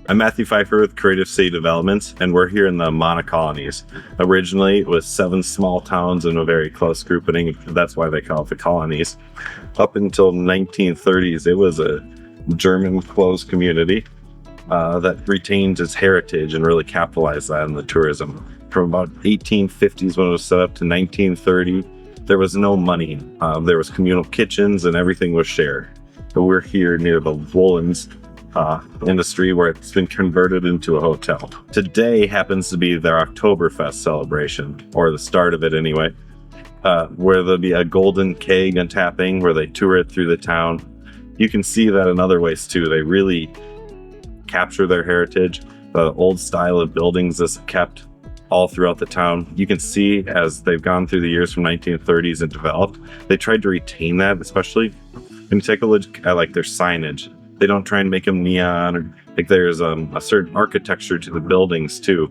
I'm Matthew Pfeifer with Creative City Developments, and we're here in the Amana Colonies. Originally, it was 7 small towns in a very close grouping. That's why they call it the colonies. Up until 1930s, it was a German closed community that retained its heritage and really capitalized that in the tourism. From about 1850s when it was set up to 1930, there was no money. There was communal kitchens and everything was shared. But we're here near the woolens industry where it's been converted into a hotel. Today happens to be their Oktoberfest celebration, or the start of it anyway, where there'll be a golden keg untapping where they tour it through the town. You can see that in other ways too. They really capture their heritage. The old style of buildings is kept all throughout the town. You can see as they've gone through the years from 1930s and developed, they tried to retain that, especially when you take a look at like their signage. They don't try and make them neon, or like there's a certain architecture to the buildings too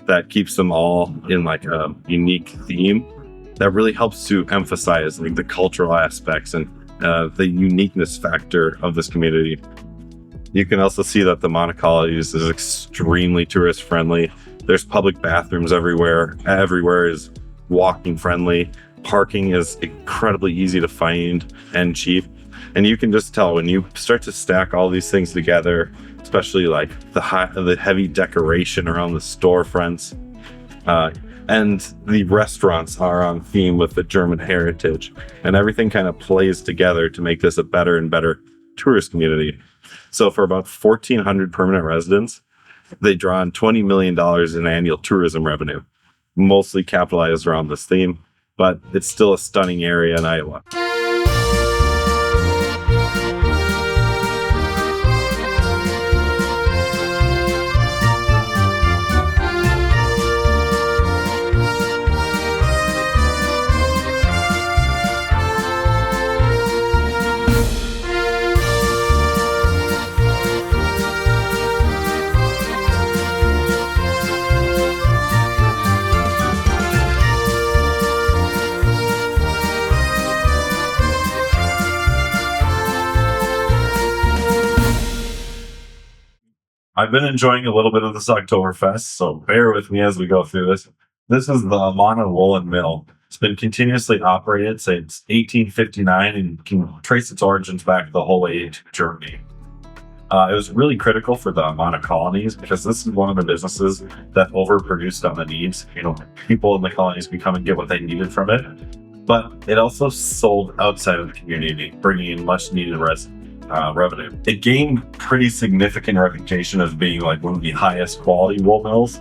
that keeps them all in like a unique theme that really helps to emphasize like the cultural aspects and the uniqueness factor of this community. You can also see that the Amana Colonies is extremely tourist friendly. There's public bathrooms everywhere. Everywhere is walking friendly. Parking is incredibly easy to find and cheap. And you can just tell when you start to stack all these things together, especially like the heavy decoration around the storefronts, and the restaurants are on theme with the German heritage, and everything kind of plays together to make this a better and better tourist community. So for about 1,400 permanent residents, they draw on $20 million in annual tourism revenue, mostly capitalized around this theme, but it's still a stunning area in Iowa. I've been enjoying a little bit of this Oktoberfest, so bear with me as we go through this. This is the Amana Woolen Mill. It's been continuously operated since 1859 and can trace its origins back the whole way to Germany. It was really critical for the Amana Colonies because this is one of the businesses that overproduced on the needs. You know, people in the colonies could come and get what they needed from it, but it also sold outside of the community, bringing in much needed revenue. It gained pretty significant reputation as being like one of the highest quality wool mills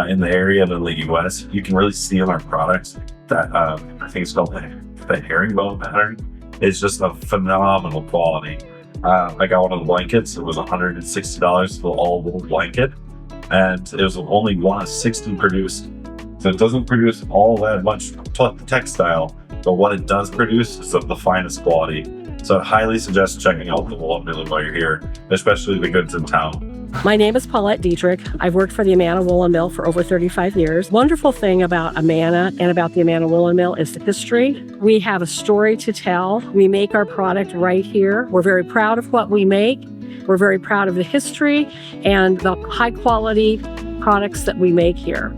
in the area and in the US. You can really see in our products that I think it's called the herringbone pattern. It's just a phenomenal quality. I got one of the blankets. It was $160 for the all wool blanket, and it was only one of 60 produced. So it doesn't produce all that much textile, but what it does produce is of the finest quality. So I highly suggest checking out the Woolen Mill while you're here, especially the goods in town. My name is Pette Dietrich. I've worked for the Amana Woolen Mill for over 35 years. Wonderful thing about Amana and about the Amana Woolen Mill is the history. We have a story to tell. We make our product right here. We're very proud of what we make. We're very proud of the history and the high quality products that we make here.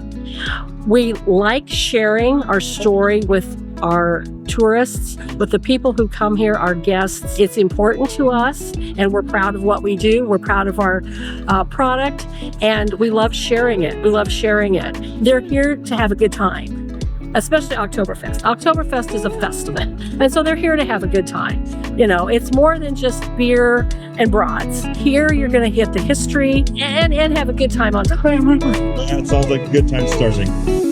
We like sharing our story with our tourists, with the people who come here, our guests. It's important to us, and we're proud of what we do. We're proud of our product, and we love sharing it. We love sharing it. They're here to have a good time, especially Oktoberfest. Oktoberfest is a festival, and so they're here to have a good time. You know, it's more than just beer and brats. Here, you're going to hit the history and have a good time on time. That sounds like a good time starting.